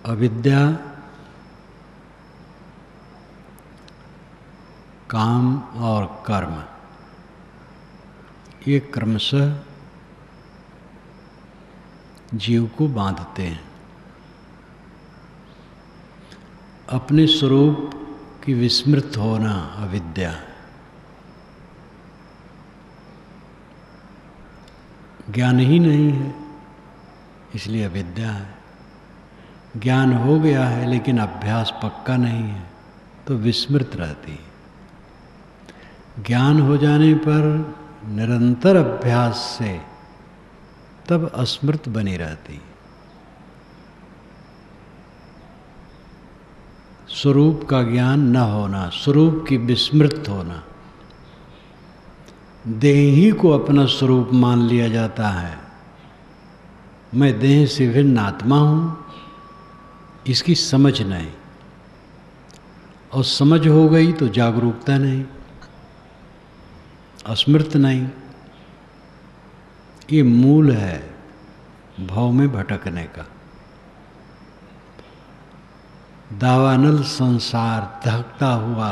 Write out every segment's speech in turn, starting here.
अविद्या, काम और कर्म, ये क्रमशः जीव को बांधते हैं। अपने स्वरूप की विस्मृत होना अविद्या, ज्ञान ही नहीं है इसलिए अविद्या है। ज्ञान हो गया है लेकिन अभ्यास पक्का नहीं है तो विस्मृत रहती है। ज्ञान हो जाने पर निरंतर अभ्यास से तब अस्मृत बनी रहती। स्वरूप का ज्ञान न होना, स्वरूप की विस्मृत होना, देह ही को अपना स्वरूप मान लिया जाता है। मैं देह से भिन्न आत्मा हूँ, इसकी समझ नहीं, और समझ हो गई तो जागरूकता नहीं, अस्मृत नहीं। ये मूल है भव में भटकने का। दावानल संसार दहकता हुआ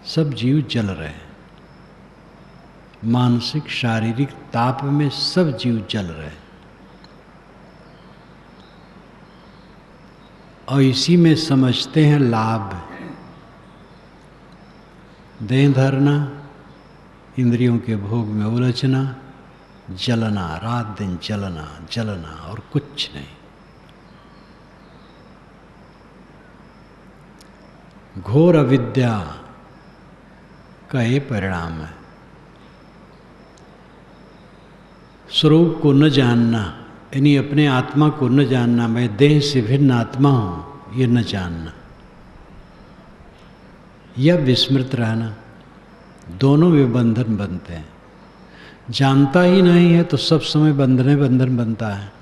सब जीव जल रहे हैं। मानसिक शारीरिक ताप में सब जीव जल रहे हैं, और इसी में समझते हैं लाभ। देह धरना, इंद्रियों के भोग में उलझना, जलना, रात दिन जलना जलना और कुछ नहीं। घोर अविद्या का ये परिणाम है। स्वरूप को न जानना, यानी अपने आत्मा को न जानना, मैं देह से भिन्न आत्मा हूं, ये न जानना, या विस्मृत रहना, दोनों वे बंधन बनते हैं। जानता ही नहीं है तो सब समय बंधन बनता है।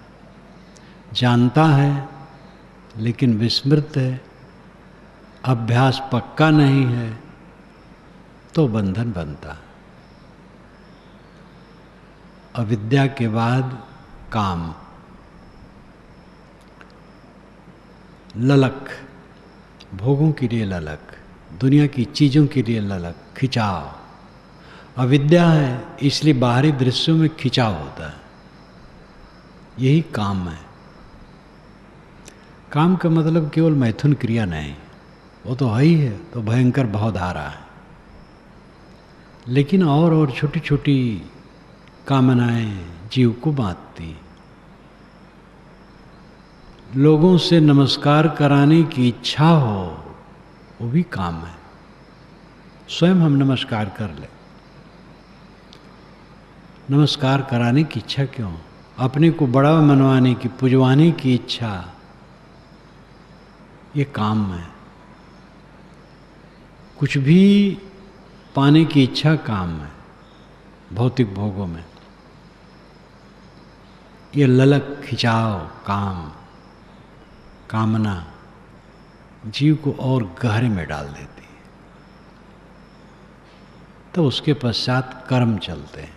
जानता है लेकिन विस्मृत है, अभ्यास पक्का नहीं है तो बंधन बनता है। अविद्या के बाद काम, ललक, भोगों के लिए ललक, दुनिया की चीज़ों के लिए ललक, खिंचाव। अविद्या है इसलिए बाहरी दृश्यों में खिंचाव होता है। यही काम है। काम का मतलब केवल मैथुन क्रिया नहीं, वो तो है ही है, तो भयंकर भावधारा है। लेकिन और छोटी छोटी कामनाएं जीव को बांधती। लोगों से नमस्कार कराने की इच्छा हो, वो भी काम है। स्वयं हम नमस्कार कर ले, नमस्कार कराने की इच्छा क्यों? अपने को बड़ा मनवाने की, पुजवाने की इच्छा, ये काम है। कुछ भी पाने की इच्छा काम है भौतिक भोगों में। ये ललक, खिंचाव, काम, कामना जीव को और गहरे में डाल देती है। तो उसके पश्चात कर्म चलते हैं।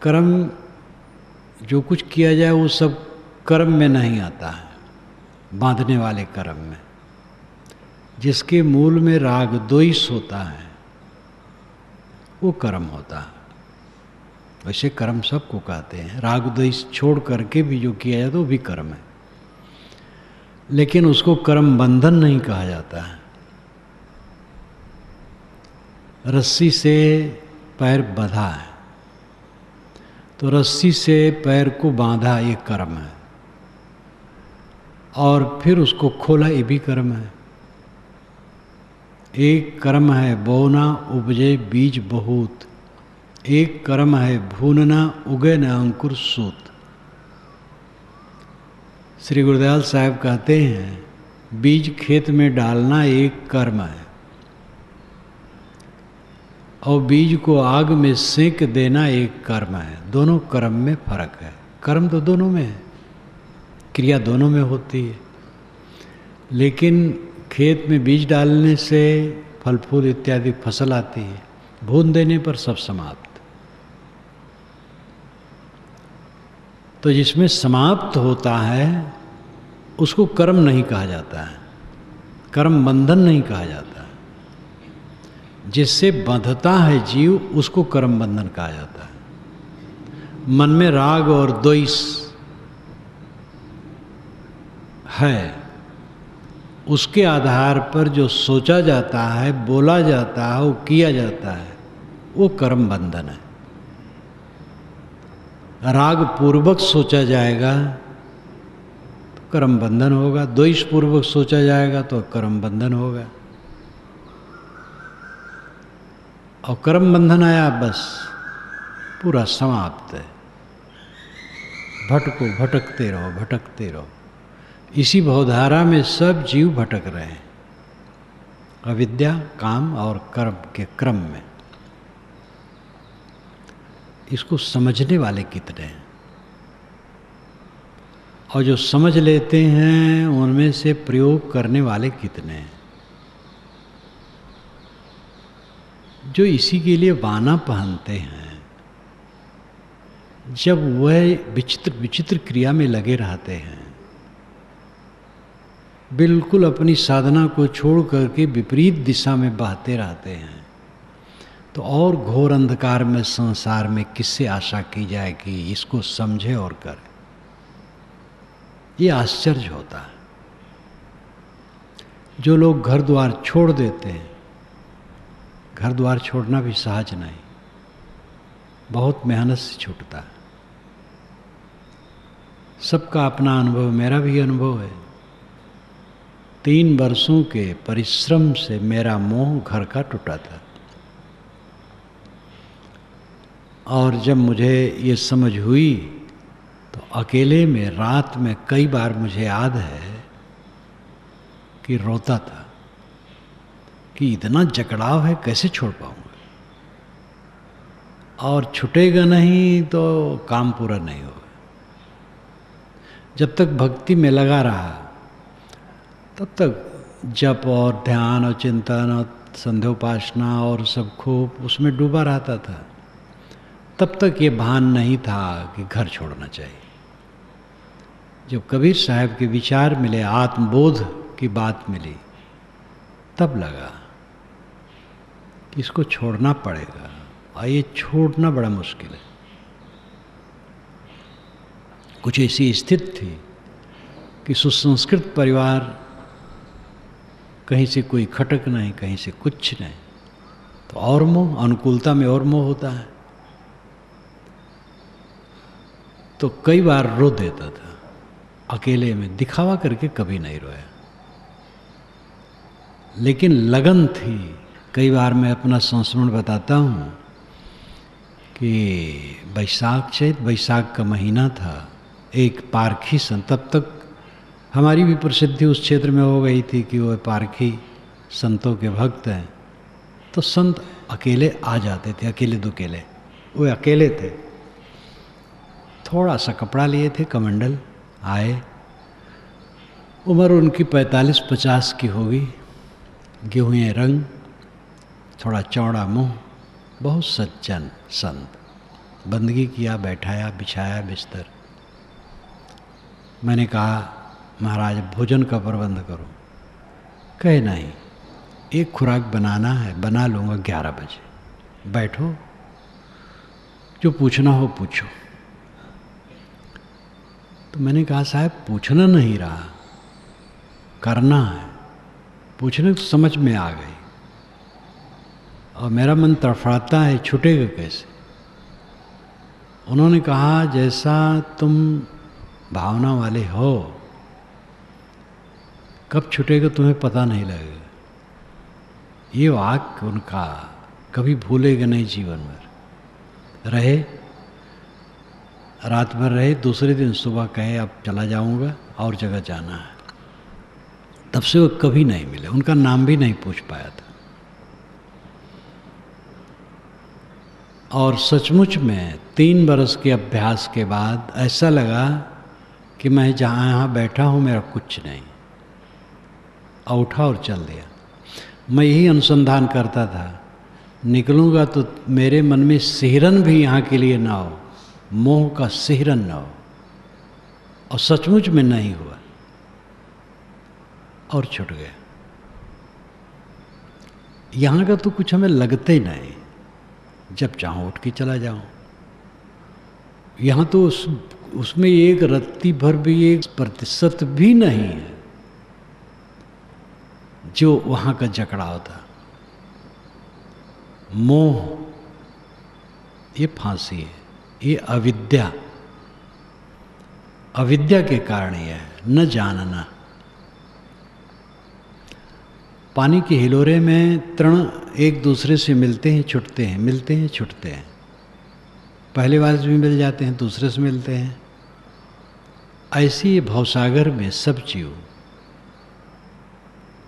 कर्म जो कुछ किया जाए वो सब कर्म में नहीं आता है, बांधने वाले कर्म में। जिसके मूल में राग द्वेष होता है वो कर्म होता है। वैसे कर्म सबको कहते हैं, राग द्वेष छोड़ करके भी जो किया जाए तो वो भी कर्म है, लेकिन उसको कर्म बंधन नहीं कहा जाता है। रस्सी से पैर बंधा है तो रस्सी से पैर को बांधा, ये कर्म है, और फिर उसको खोला, ये भी कर्म है। एक कर्म है बोना उपजे बीज बहुत, एक कर्म है भूनना उगे न अंकुर सूत। श्री गुरुदयाल साहब कहते हैं बीज खेत में डालना एक कर्म है, और बीज को आग में सेंक देना एक कर्म है। दोनों कर्म में फर्क है। कर्म तो दोनों में है, क्रिया दोनों में होती है, लेकिन खेत में बीज डालने से फल फूल इत्यादि फसल आती है, भून देने पर सब समाप्त। तो जिसमें समाप्त होता है उसको कर्म नहीं कहा जाता है, कर्म बंधन नहीं कहा जाता है। जिससे बंधता है जीव उसको कर्म बंधन कहा जाता है। मन में राग और द्वेष है, उसके आधार पर जो सोचा जाता है, बोला जाता है, वो किया जाता है, वो कर्म बंधन है। राग पूर्वक सोचा जाएगा तो कर्म बंधन होगा, द्वेष पूर्वक सोचा जाएगा तो कर्म बंधन होगा। और कर्म बंधन आया बस पूरा समाप्त है। भटको, भटकते रहो, भटकते रहो। इसी भवधारा में सब जीव भटक रहे हैं, अविद्या, काम और कर्म के क्रम में। इसको समझने वाले कितने हैं, और जो समझ लेते हैं उनमें से प्रयोग करने वाले कितने हैं। जो इसी के लिए बाना पहनते हैं, जब वह विचित्र विचित्र क्रिया में लगे रहते हैं, बिल्कुल अपनी साधना को छोड़ करके विपरीत दिशा में बहते रहते हैं, तो और घोर अंधकार में संसार में किससे आशा की जाए कि इसको समझे और करे। ये आश्चर्य होता है। जो लोग घर द्वार छोड़ देते हैं, घर द्वार छोड़ना भी सहज नहीं, बहुत मेहनत से छूटता है। सबका अपना अनुभव, मेरा भी अनुभव है। 3 वर्षों के परिश्रम से मेरा मोह घर का टूटा था, और जब मुझे ये समझ हुई तो अकेले में रात में कई बार मुझे याद है कि रोता था कि इतना जकड़ाव है, कैसे छोड़ पाऊंगा, और छूटेगा नहीं तो काम पूरा नहीं होगा। जब तक भक्ति में लगा रहा तब तक जप और ध्यान और चिंतन और संध्योपासना और सब खूब उसमें डूबा रहता था। तब तक ये भान नहीं था कि घर छोड़ना चाहिए। जब कबीर साहब के विचार मिले, आत्मबोध की बात मिली, तब लगा कि इसको छोड़ना पड़ेगा, और ये छोड़ना बड़ा मुश्किल है। कुछ ऐसी स्थिति थी कि सुसंस्कृत परिवार, कहीं से कोई खटक नहीं, कहीं से कुछ नहीं, तो और मोह, अनुकूलता में और मोह होता है। तो कई बार रो देता था अकेले में, दिखावा करके कभी नहीं रोया, लेकिन लगन थी। कई बार मैं अपना संस्मरण बताता हूँ कि बैसाख का महीना था। एक पारखी संत, तब तक हमारी भी प्रसिद्धि उस क्षेत्र में हो गई थी कि वो पारखी संतों के भक्त हैं, तो संत अकेले आ जाते थे, अकेले दुकेले। वो अकेले थे, थोड़ा सा कपड़ा लिए थे, कमंडल, आए। उम्र उनकी 45-50 की होगी, गेहूँ रंग, थोड़ा चौड़ा मुंह, बहुत सज्जन संत। बंदगी किया, बैठाया, बिछाया बिस्तर। मैंने कहा महाराज भोजन का प्रबंध करो। कहे नहीं, एक खुराक बनाना है, बना लूँगा 11 बजे, बैठो, जो पूछना हो पूछो। तो मैंने कहा साहब पूछना नहीं रहा, करना है। पूछने तो समझ में आ गई, और मेरा मन तड़फड़ाता है, छूटेगा कैसे। उन्होंने कहा जैसा तुम भावना वाले हो, कब छूटेगा तुम्हें पता नहीं लगेगा। ये वाक्य उनका कभी भूलेगा नहीं जीवन में। रहे, रात भर रहे, दूसरे दिन सुबह कहे अब चला जाऊंगा और जगह जाना है। तब से वो कभी नहीं मिले, उनका नाम भी नहीं पूछ पाया था। और सचमुच में 3 बरस के अभ्यास के बाद ऐसा लगा कि मैं जहाँ यहाँ बैठा हूँ मेरा कुछ नहीं, और उठा और चल दिया। मैं यही अनुसंधान करता था, निकलूँगा तो मेरे मन में सिहरन भी यहाँ के लिए ना हो, मोह का सिहरन ना हो, और सचमुच में नहीं हुआ और छूट गया। यहाँ का तो कुछ हमें लगते ही नहीं, जब चाहो उठ के चला जाओ। यहाँ तो उसमें एक रत्ती भर भी, 1% भी नहीं है जो वहाँ का जकड़ाव था। मोह ये फांसी है, ये अविद्या, अविद्या के कारण यह है, न जानना। पानी के हिलोरे में तृण एक दूसरे से मिलते हैं छूटते हैं, मिलते हैं छूटते हैं। पहले वाले से भी मिल जाते हैं, दूसरे से मिलते हैं। ऐसी भवसागर में सब जीव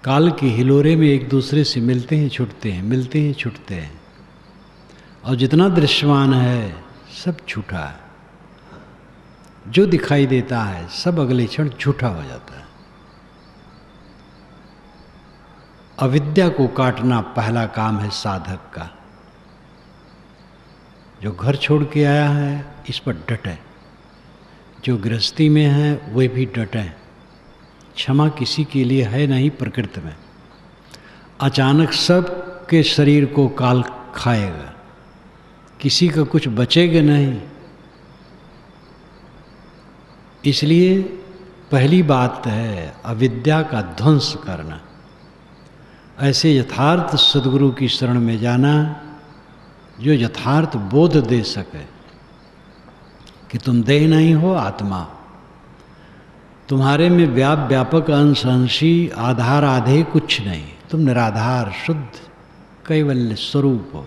काल के हिलोरे में एक दूसरे से मिलते हैं छूटते हैं, मिलते हैं छूटते हैं। और जितना दृश्यमान है सब झूठा है, जो दिखाई देता है सब अगले क्षण झूठा हो जाता है। अविद्या को काटना पहला काम है साधक का। जो घर छोड़ के आया है इस पर डटे, जो गृहस्थी में है वे भी डटे। क्षमा किसी के लिए है नहीं प्रकृति में। अचानक सब के शरीर को काल खाएगा, किसी का कुछ बचेगा नहीं। इसलिए पहली बात है अविद्या का ध्वंस करना। ऐसे यथार्थ सद्गुरु की शरण में जाना जो यथार्थ बोध दे सके कि तुम देह नहीं हो, आत्मा। तुम्हारे में व्यापक अंश अंशी, आधार आधे कुछ नहीं। तुम निराधार शुद्ध कैवल्य स्वरूप हो।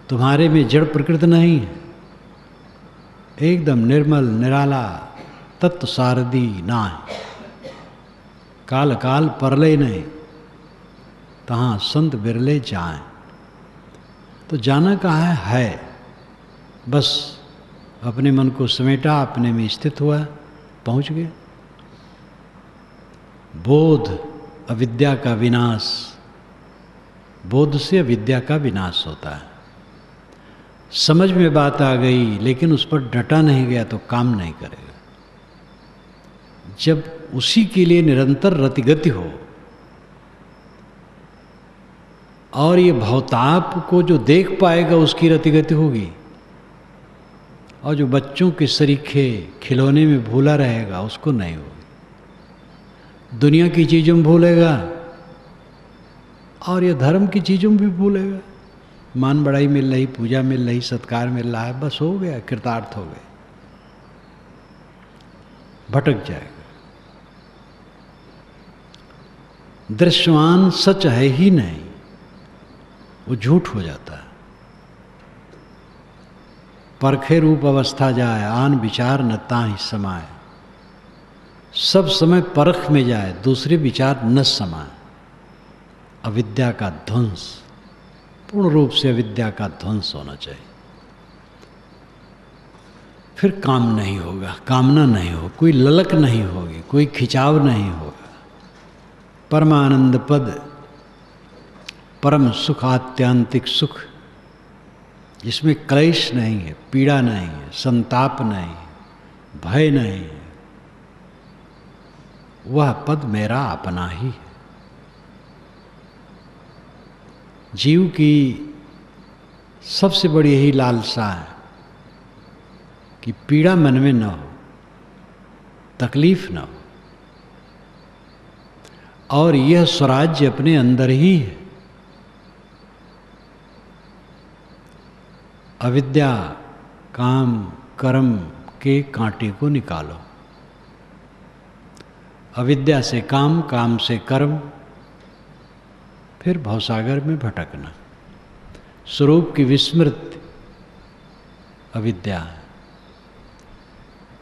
तुम्हारे में जड़ प्रकृति नहीं है, एकदम निर्मल निराला तत्व सारदी ना है। काल काल परले नहीं, तहाँ संत बिरले जाएं। तो जाना कहाँ है, बस अपने मन को समेटा, अपने में स्थित हुआ, पहुंच गए। बोध अविद्या का विनाश, बोध से अविद्या का विनाश होता है। समझ में बात आ गई लेकिन उस पर डटा नहीं गया तो काम नहीं करेगा। जब उसी के लिए निरंतर रतिगति हो और ये भवताप को जो देख पाएगा उसकी रतिगति होगी। और जो बच्चों के सरीखे खिलौने में भूला रहेगा उसको नहीं होगी। दुनिया की चीज़ों में भूलेगा और ये धर्म की चीज़ों में भी भूलेगा। मान बढ़ाई मिल रही, पूजा मिल रही, सत्कार मिल रहा है, बस हो गया, कृतार्थ हो गए, भटक जाएगा। दृश्यमान सच है ही नहीं, वो झूठ हो जाता है। परखे रूप अवस्था जाए, आन विचार न ताहि समाए। सब समय परख में जाए, दूसरे विचार न समाए। अविद्या का ध्वंस, पूर्ण रूप से अविद्या का ध्वंस होना चाहिए। फिर काम नहीं होगा, कामना नहीं हो, कोई ललक नहीं होगी, कोई खिंचाव नहीं होगा। परमानंद पद, परम सुख, आत्यांतिक सुख, जिसमें क्लेश नहीं है, पीड़ा नहीं है, संताप नहीं है, भय नहीं है, वह पद मेरा अपना ही है। जीव की सबसे बड़ी यही लालसा है कि पीड़ा मन में न हो, तकलीफ न हो, और यह स्वराज्य अपने अंदर ही है। अविद्या काम कर्म के कांटे को निकालो। अविद्या से काम, काम से कर्म, फिर भवसागर में भटकना। स्वरूप की विस्मृति अविद्या है।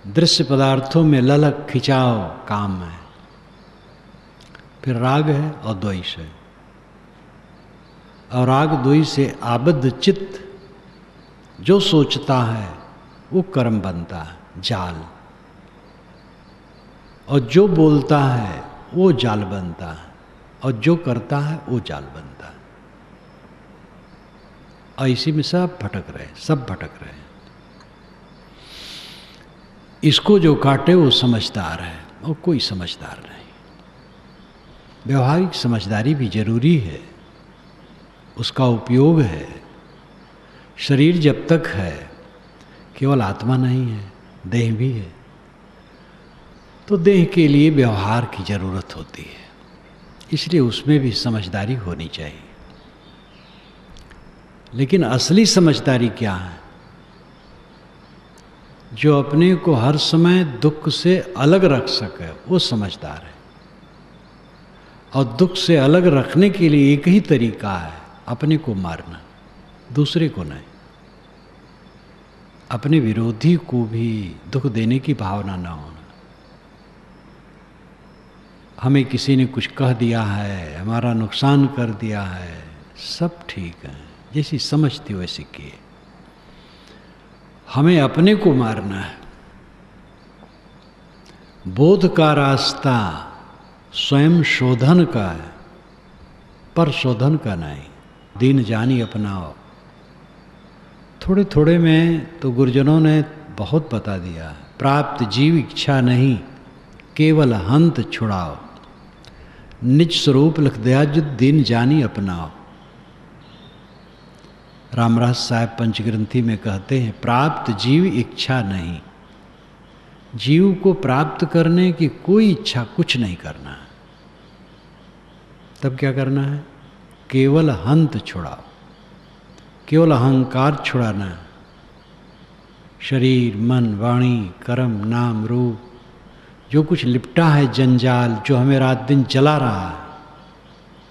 दृश्य पदार्थों में ललक खिंचाव काम है। फिर राग है और द्वेष है। और राग द्वेष से आबद्ध चित्त जो सोचता है वो कर्म बनता है, जाल। और जो बोलता है वो जाल बनता है, और जो करता है वो जाल बनता है। और इसी में सब भटक रहे, सब भटक रहे। इसको जो काटे वो समझदार है और कोई समझदार नहीं। व्यवहारिक समझदारी भी जरूरी है, उसका उपयोग है। शरीर जब तक है, केवल आत्मा नहीं है, देह भी है, तो देह के लिए व्यवहार की जरूरत होती है, इसलिए उसमें भी समझदारी होनी चाहिए। लेकिन असली समझदारी क्या है? जो अपने को हर समय दुख से अलग रख सके, वो समझदार है। और दुख से अलग रखने के लिए एक ही तरीका है, अपने को मारना, दूसरे को नहीं। अपने विरोधी को भी दुख देने की भावना न होना। हमें किसी ने कुछ कह दिया है, हमारा नुकसान कर दिया है, सब ठीक है, जैसी समझती वैसी किए। हमें अपने को मारना है। बोध का रास्ता स्वयं शोधन का है, पर शोधन का नहीं। दीन जानी अपनाओ। थोड़े थोड़े में तो गुरुजनों ने बहुत बता दिया। प्राप्त जीव इच्छा नहीं, केवल हंत छुड़ाओ। निज स्वरूप लिख दिया जो दीन जानी अपनाओ। रामराज साहब पंचग्रंथी में कहते हैं, प्राप्त जीव इच्छा नहीं। जीव को प्राप्त करने की कोई इच्छा कुछ नहीं करना है। तब क्या करना है? केवल हंत छुड़ाओ, केवल अहंकार छुड़ाना है। शरीर, मन, वाणी, कर्म, नाम, रूप, जो कुछ लिपटा है जंजाल, जो हमें रात दिन जला रहा है,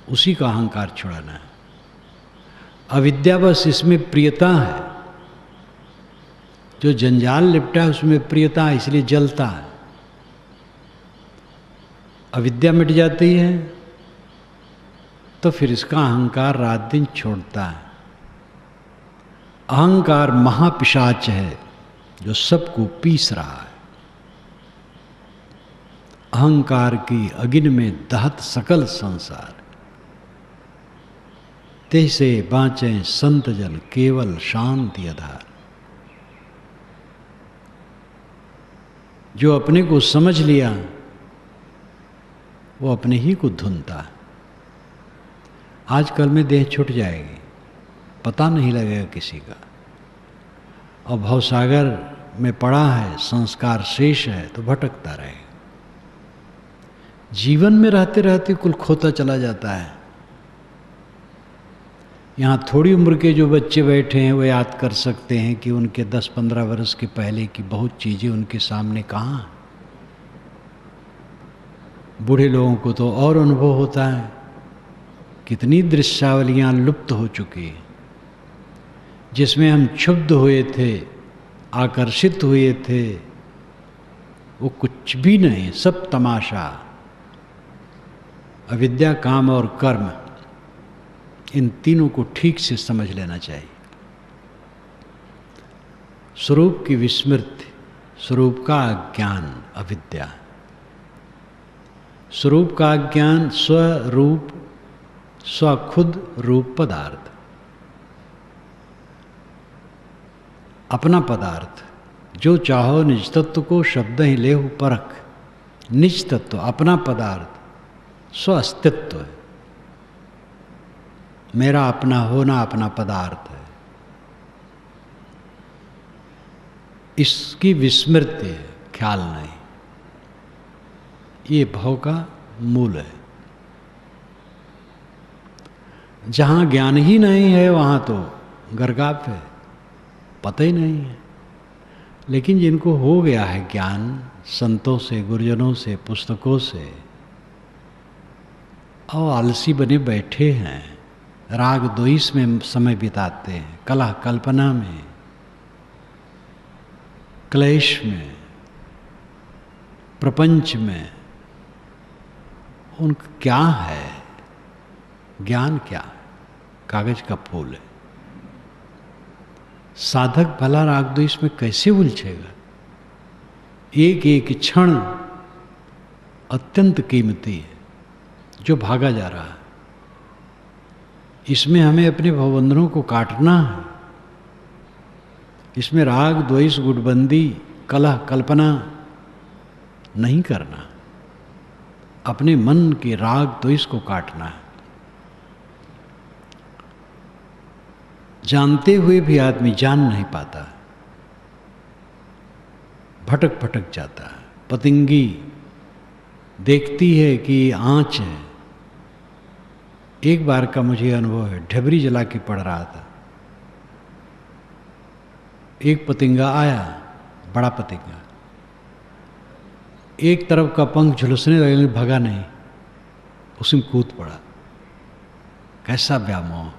उसी का अहंकार छुड़ाना है। अविद्या बस इसमें प्रियता है। जो जंजाल लिपटा है उसमें प्रियता है, इसलिए जलता है। अविद्या मिट जाती है तो फिर इसका अहंकार रात दिन छोड़ता है। अहंकार महापिशाच है जो सबको पीस रहा है। अहंकार की अगिन में दहत सकल संसार। तैसे बाँचे संत जन केवल शांति आधार। जो अपने को समझ लिया वो अपने ही को धुनता है। आजकल में देह छूट जाएगी, पता नहीं लगेगा किसी का। और भवसागर में पड़ा है, संस्कार शेष है तो भटकता रहेगा। जीवन में रहते रहते कुल खोता चला जाता है। यहाँ थोड़ी उम्र के जो बच्चे बैठे हैं वो याद कर सकते हैं कि उनके 10-15 वर्ष के पहले की बहुत चीज़ें उनके सामने कहाँ। बूढ़े लोगों को तो और अनुभव होता है, कितनी दृश्यावलियाँ लुप्त हो चुकी हैं, जिसमें हम क्षुब्ध हुए थे, आकर्षित हुए थे, वो कुछ भी नहीं, सब तमाशा। अविद्या, काम और कर्म, इन तीनों को ठीक से समझ लेना चाहिए। स्वरूप की विस्मृति, स्वरूप का अज्ञान अविद्या। स्वरूप का अज्ञान स्वरूप, स्वखुद रूप पदार्थ, अपना पदार्थ। जो चाहो निज तत्व को शब्द ही लेहु परख। निज तत्व, अपना पदार्थ, स्व अस्तित्व है। मेरा अपना होना अपना पदार्थ है। इसकी विस्मृति है, ख्याल नहीं। ये भव का मूल है। जहाँ ज्ञान ही नहीं है वहाँ तो गर्गाप है, पता ही नहीं है। लेकिन जिनको हो गया है ज्ञान, संतों से, गुरुजनों से, पुस्तकों से, और आलसी बने बैठे हैं, राग द्वेष में समय बिताते हैं, कला कल्पना में, क्लेश में, प्रपंच में, उनका क्या है? ज्ञान क्या है? कागज का फूल है। साधक भला राग द्वेष में कैसे उलझेगा? एक एक क्षण अत्यंत कीमती है जो भागा जा रहा है। इसमें हमें अपने भवबंधनों को काटना है। इसमें राग द्वेष गुटबंदी कलह कल्पना नहीं करना, अपने मन के राग तो इसको काटना है। जानते हुए भी आदमी जान नहीं पाता, भटक भटक जाता है। पतंगी देखती है कि आँच है। एक बार का मुझे अनुभव है, ढबरी जला के पड़ रहा था, एक पतंगा आया, बड़ा पतंगा, एक तरफ का पंख झुलसने लगे, भगा नहीं, उसमें कूद पड़ा। कैसा व्यामोह!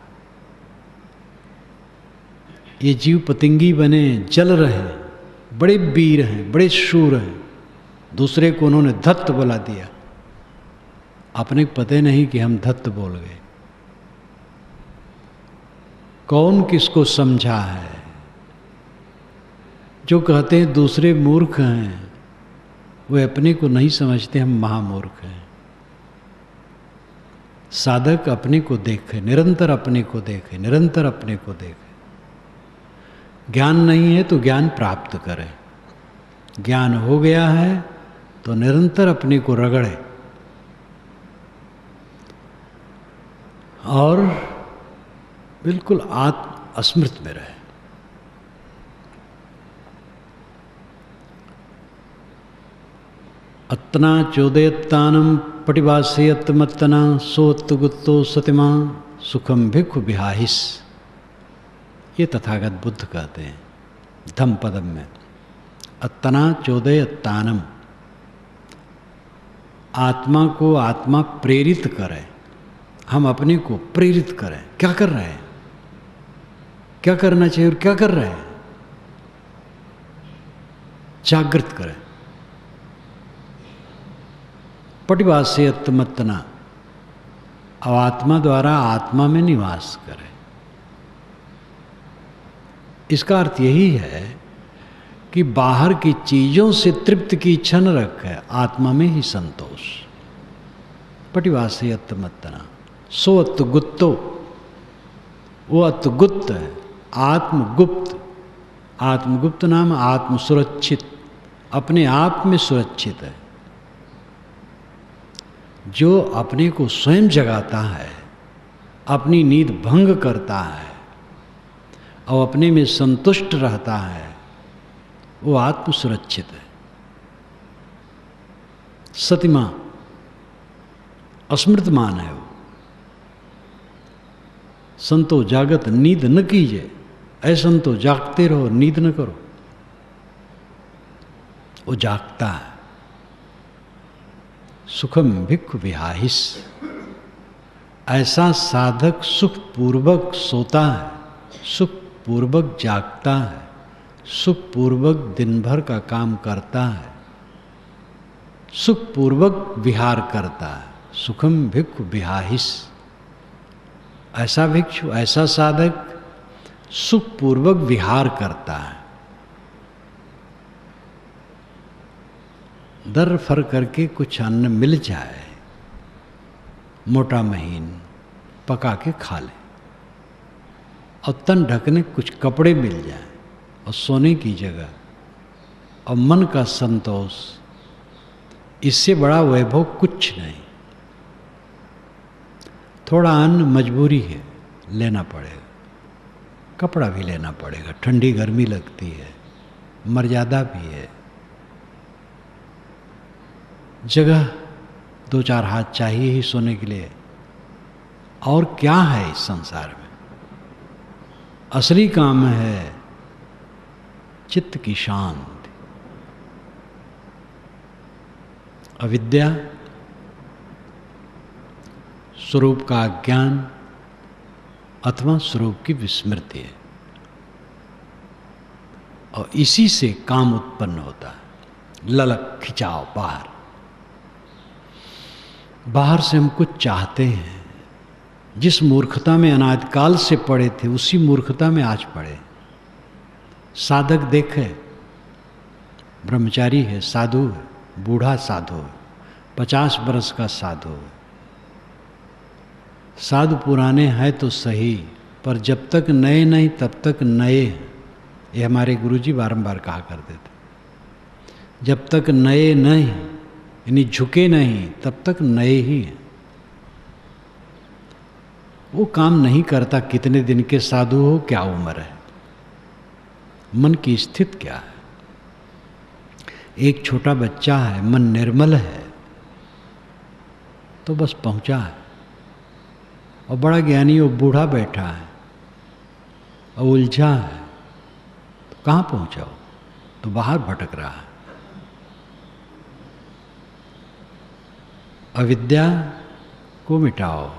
ये जीव पतंगी बने, जल रहे हैं, बड़े वीर हैं, बड़े शूर हैं, दूसरे को उन्होंने धत्त बुला दिया। अपने पते नहीं कि हम धत्त बोल गए। कौन किसको समझा है? जो कहते हैं दूसरे मूर्ख हैं, वे अपने को नहीं समझते हम महामूर्ख हैं। साधक अपने को देखे, निरंतर अपने को देखे, निरंतर अपने को देखे। ज्ञान नहीं है तो ज्ञान प्राप्त करे, ज्ञान हो गया है तो निरंतर अपने को रगड़े और बिल्कुल आत्म स्मृत में रहे। अत्तना चोदयत्तानम पटिवासयत्तमत्तना सोत्तगुत्तो सतिमा सुखम भिक्खु विहाहिस। ये तथागत बुद्ध कहते हैं धम्मपदम में। अत्तना चोदयत्तानम, आत्मा को आत्मा प्रेरित करे, हम अपने को प्रेरित करें। क्या कर रहे हैं, क्या करना चाहिए और क्या कर रहे हैं, जागृत करें। पटिवासयत्तमत्तना, अब आत्मा द्वारा आत्मा में निवास करें। इसका अर्थ यही है कि बाहर की चीजों से तृप्त की इच्छा न रखे, आत्मा में ही संतोष। पटिवासयत्तमत्तना सो अत्तगुत्तो, वो अत्तगुप्त है, आत्मगुप्त। आत्मगुप्त नाम आत्म सुरक्षित, अपने आप में सुरक्षित है। जो अपने को स्वयं जगाता है, अपनी नींद भंग करता है और अपने में संतुष्ट रहता है, वो आत्म सुरक्षित है। सतिमा, अस्मृतमान है वो। संतो जागत, नींद न कीजिए, संतो जागते रहो, नींद न करो। वो जागता है। सुखम भिक्खु विहाहिस, ऐसा साधक सुखपूर्वक सोता है, सुखपूर्वक जागता है, सुखपूर्वक दिन भर का काम करता है, सुखपूर्वक विहार करता है। सुखम भिक्खु विहाहिस, ऐसा भिक्षु, ऐसा साधक सुखपूर्वक विहार करता है। दर फर करके कुछ अन्न मिल जाए, मोटा महीन, पका के खा ले, और तन ढकने कुछ कपड़े मिल जाए और सोने की जगह और मन का संतोष, इससे बड़ा वैभव कुछ नहीं। थोड़ा अन्न मजबूरी है, लेना पड़ेगा, कपड़ा भी लेना पड़ेगा, ठंडी गर्मी लगती है, मर्यादा भी है, जगह दो चार हाथ चाहिए ही सोने के लिए। और क्या है इस संसार में? असली काम है चित्त की शांति। अविद्या, स्वरूप का ज्ञान अथवा स्वरूप की विस्मृति है, और इसी से काम उत्पन्न होता है। ललक, खिंचाव, बाहर से हम कुछ चाहते हैं। जिस मूर्खता में अनादिकाल से पड़े थे, उसी मूर्खता में आज पड़े। साधक देखे, ब्रह्मचारी है, साधु है, बूढ़ा साधु है, 50 बरस का साधु है। साधु पुराने हैं तो सही, पर जब तक नए नहीं तब तक नए हैं। ये हमारे गुरुजी बारंबार कहा करते थे। जब तक नए नहीं यानी झुके नहीं तब तक नए ही हैं। वो काम नहीं करता, कितने दिन के साधु हो, क्या उम्र है, मन की स्थिति क्या है। एक छोटा बच्चा है, मन निर्मल है तो बस पहुंचा है, और बड़ा ज्ञानी वो बूढ़ा बैठा है और उलझा है तो कहाँ पहुंचा हो, तो बाहर भटक रहा है। अविद्या को मिटाओ,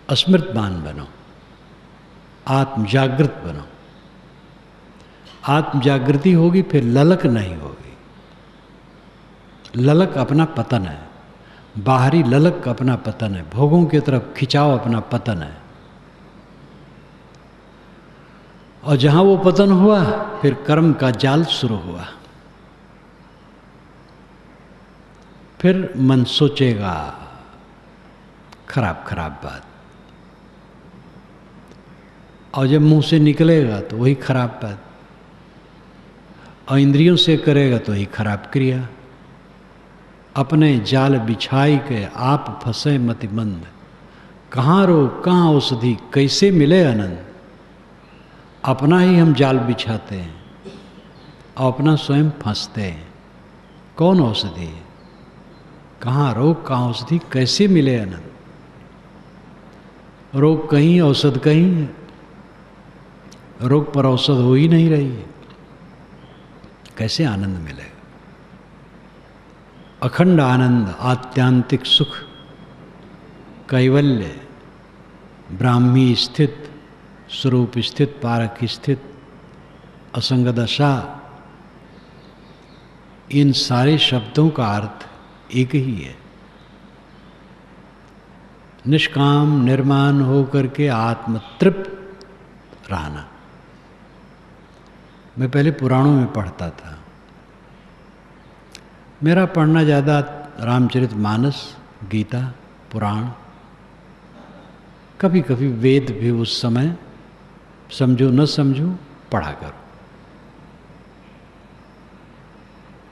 अस्मृतवान बनो, आत्म जागृत बनो। आत्म जागृति होगी फिर ललक नहीं होगी। ललक अपना पतन है, बाहरी ललक अपना पतन है, भोगों की तरफ खिंचाव अपना पतन है। और जहां वो पतन हुआ फिर कर्म का जाल शुरू हुआ। फिर मन सोचेगा खराब खराब बात, और जब मुंह से निकलेगा तो वही खराब बात, और इंद्रियों से करेगा तो वही खराब क्रिया। अपने जाल बिछाई के आप फंसे मतिमंद, कहाँ रोग कहाँ औषधि कैसे मिले आनंद। अपना ही हम जाल बिछाते हैं और अपना स्वयं फंसते हैं। कौन औषधि है, कहाँ रोग कहाँ औषधि, कैसे मिले आनंद। रोग कहीं औषध कहीं है, रोग पर औषध हो ही नहीं रही है, कैसे आनंद मिलेगा। अखंड आनंद, आत्यांतिक सुख, कैवल्य, ब्राह्मी स्थित, स्वरूप स्थित, पारक स्थित, असंग दशा, इन सारे शब्दों का अर्थ एक ही है। निष्काम निर्माण होकर के आत्मतृप्त रहना। मैं पहले पुराणों में पढ़ता था, मेरा पढ़ना ज़्यादा रामचरितमानस, गीता, पुराण, कभी कभी वेद भी उस समय समझो न समझो पढ़ा करो,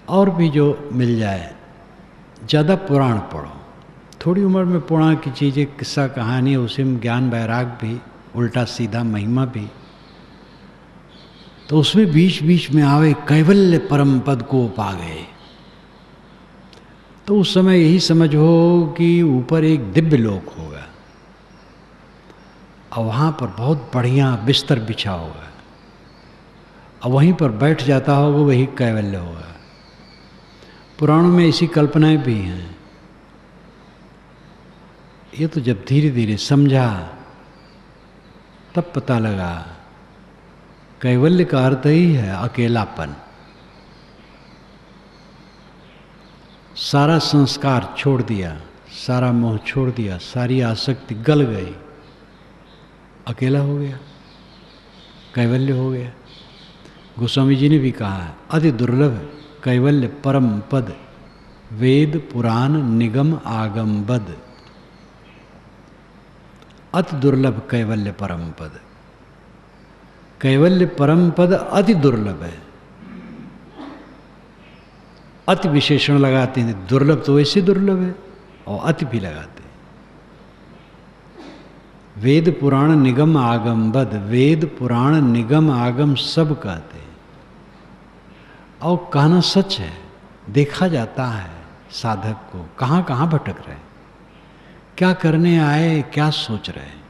और भी जो मिल जाए। ज़्यादा पुराण पढ़ो, थोड़ी उम्र में पुराण की चीज़ें, किस्सा कहानी, उसी में ज्ञान वैराग भी, उल्टा सीधा महिमा भी, तो उसमें बीच बीच में आवे कैवल्य परम पद को पा गए, तो उस समय यही समझो कि ऊपर एक दिव्य लोक होगा और वहाँ पर बहुत बढ़िया बिस्तर बिछा होगा और वहीं पर बैठ जाता होगा, वही कैवल्य होगा। पुराणों में ऐसी कल्पनाएं भी हैं। ये तो जब धीरे धीरे समझा तब पता लगा कैवल्य का अर्थ ही है अकेलापन। सारा संस्कार छोड़ दिया, सारा मोह छोड़ दिया, सारी आसक्ति गल गई, अकेला हो गया, कैवल्य हो गया। गोस्वामी जी ने भी कहा है, अति दुर्लभ कैवल्य परम पद, वेद पुराण निगम आगम बद। अति दुर्लभ कैवल्य परम पद, कैवल्य परम पद अति दुर्लभ है। अति विशेषण लगाते हैं, दुर्लभ तो वैसे दुर्लभ है, और अति भी लगाते हैं। वेद पुराण निगम आगम बद, वेद पुराण निगम आगम सब कहते हैं, और कहना सच है। देखा जाता है साधक को कहाँ कहाँ भटक रहे, क्या करने आए, क्या सोच रहे हैं।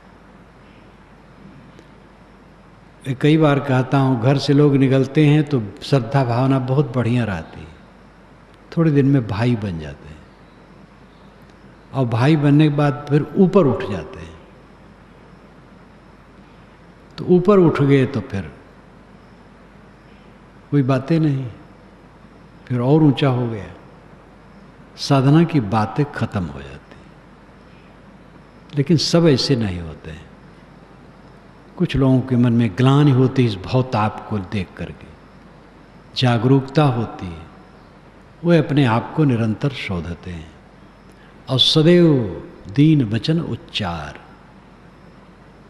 कई बार कहता हूँ, घर से लोग निकलते हैं तो श्रद्धा भावना बहुत बढ़िया रहती है, थोड़े दिन में भाई बन जाते हैं, और भाई बनने के बाद फिर ऊपर उठ जाते हैं। तो ऊपर उठ गए तो फिर कोई बातें नहीं, फिर और ऊंचा हो गया, साधना की बातें खत्म हो जाती। लेकिन सब ऐसे नहीं होते हैं। कुछ लोगों के मन में ग्लानि होती इस भवताप को देख करके, जागरूकता होती है, वे अपने आप को निरंतर शोधते हैं और सदैव दीन वचन उच्चार,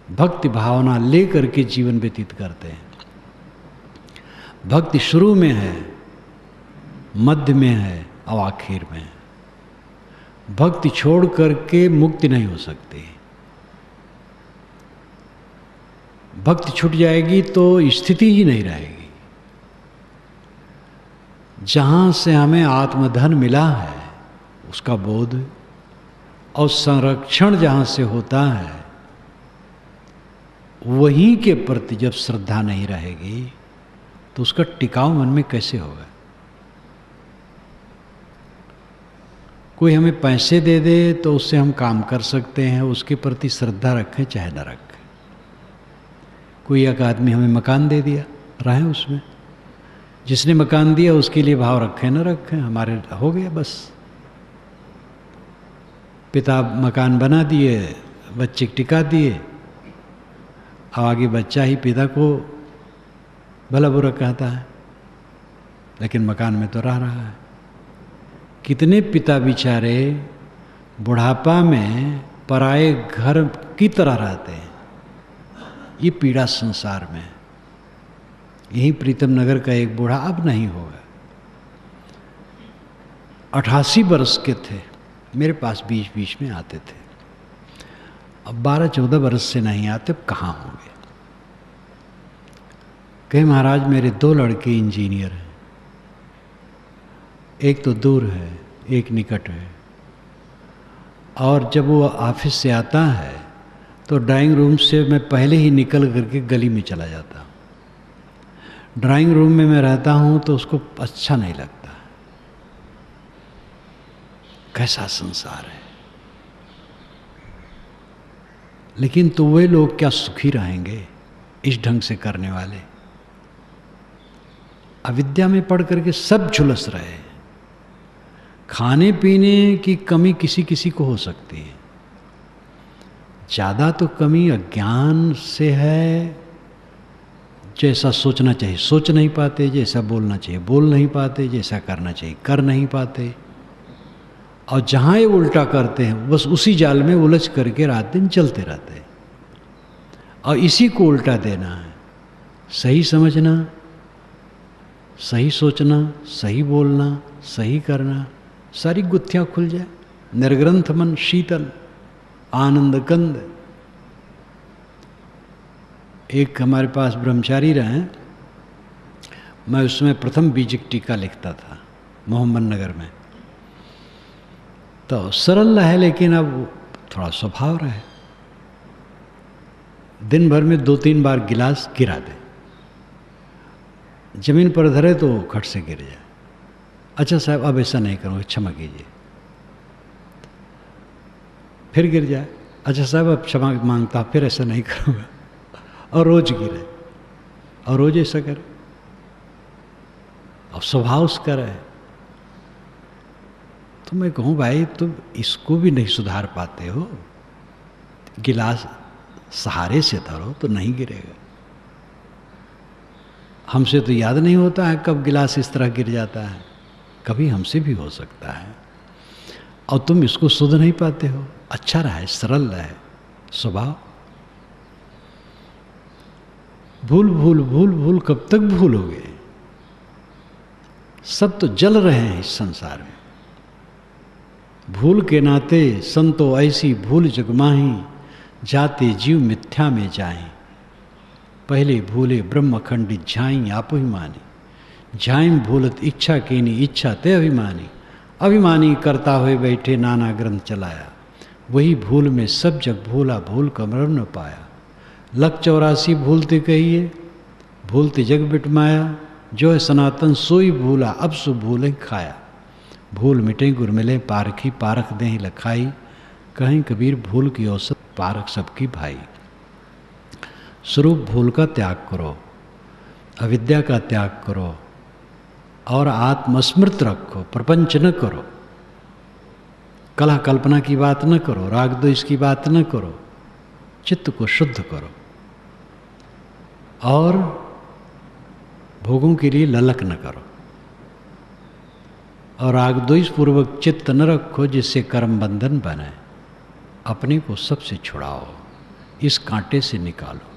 भक्ति भावना लेकर के जीवन व्यतीत करते हैं। भक्ति शुरू में है मध्य में है और आखिर में है। भक्ति छोड़ करके मुक्ति नहीं हो सकती। भक्ति छूट जाएगी तो स्थिति ही नहीं रहेगी। जहाँ से हमें आत्मधन मिला है उसका बोध और संरक्षण जहाँ से होता है वहीं के प्रति जब श्रद्धा नहीं रहेगी तो उसका टिकाव मन में कैसे होगा। कोई हमें पैसे दे दे तो उससे हम काम कर सकते हैं, उसके प्रति श्रद्धा रखें चाहे न रखें। कोई एक आदमी हमें मकान दे दिया, रहे उसमें, जिसने मकान दिया उसके लिए भाव रखें न रखें, हमारे हो गया बस। पिता मकान बना दिए, बच्चे टिका दिए, अब आगे बच्चा ही पिता को भला बुरा कहता है, लेकिन मकान में तो रह रहा है। कितने पिता बेचारे बुढ़ापा में पराए घर की तरह रहते हैं। ये पीड़ा संसार में। यही प्रीतम नगर का एक बूढ़ा, अब नहीं होगा, 88 वर्ष के थे, मेरे पास बीच बीच में आते थे। अब 12-14 वर्ष से नहीं आते, अब कहाँ होंगे। कहे महाराज मेरे 2 लड़के इंजीनियर हैं, एक तो दूर है एक निकट है, और जब वो ऑफिस से आता है तो ड्राइंग रूम से मैं पहले ही निकल करके गली में चला जाता हूँ। ड्राइंग रूम में मैं रहता हूँ तो उसको अच्छा नहीं लगता। कैसा संसार है। लेकिन तो वे लोग क्या सुखी रहेंगे इस ढंग से करने वाले। अविद्या में पढ़ करके सब झुलस रहे। खाने पीने की कमी किसी किसी को हो सकती है, ज़्यादा तो कमी अज्ञान से है। जैसा सोचना चाहिए सोच नहीं पाते, जैसा बोलना चाहिए बोल नहीं पाते, जैसा करना चाहिए कर नहीं पाते, और जहाँ ये उल्टा करते हैं बस उसी जाल में उलझ करके रात दिन चलते रहते हैं। और इसी को उल्टा देना है। सही समझना, सही सोचना, सही बोलना, सही करना, सारी गुत्थियाँ खुल जाए। निर्ग्रंथ मन शीतल आनंद कंद। एक हमारे पास ब्रह्मचारी रहे, मैं उसमें प्रथम बीजिक टीका लिखता था मोहम्मद नगर में। तो सरल है, लेकिन अब थोड़ा स्वभाव रहे। दिन भर में 2-3 बार गिलास गिरा दे, जमीन पर धरे तो खट से गिर जाए। अच्छा साहब अब ऐसा नहीं करूँगा, क्षमा कीजिए। फिर गिर जाए, अच्छा साहब अब क्षमा मांगता, फिर ऐसा नहीं करूँगा। और रोज गिरे और रोज ऐसा करे, और स्वभाव उसका रहे। तो मैं कहूँ भाई तुम इसको भी नहीं सुधार पाते हो, गिलास सहारे से धरो तो नहीं गिरेगा। हमसे तो याद नहीं होता है कब गिलास इस तरह गिर जाता है, कभी हमसे भी हो सकता है, और तुम इसको सुध नहीं पाते हो। अच्छा रहे, सरल रहे स्वभाव। भूल भूल भूल भूल कब तक भूलोगे। सब तो जल रहे हैं इस संसार में। भूल के नाते संतो ऐसी भूल जगमाही, जाते जीव मिथ्या में जाएं। पहले भूले ब्रह्म खंडित झाई आप ही मानी, झाइम भूलत इच्छा कीनी इच्छा ते अभिमानी। अभिमानी करता हुए बैठे नाना ग्रंथ चलाया, वही भूल में सब जग भूला भूल कमर न पाया। लख 84 भूलते कहिए, भूलते जग बिटमाया। जो है सनातन सोई भूला, अब सो भूले खाया। भूल मिटे गुर मिले पारखी, पारख दें लखाई। कहीं कबीर भूल की औसत पारख सबकी भाई। स्वरूप भूल का त्याग करो, अविद्या का त्याग करो, और आत्मस्मृत रखो। प्रपंच न करो, कलह कल्पना की बात न करो, राग द्वेष की बात न करो। चित्त को शुद्ध करो, और भोगों के लिए ललक न करो, और राग द्वेष पूर्वक चित्त न रखो जिससे कर्म बंधन बने। अपने को सबसे छुड़ाओ, इस कांटे से निकालो।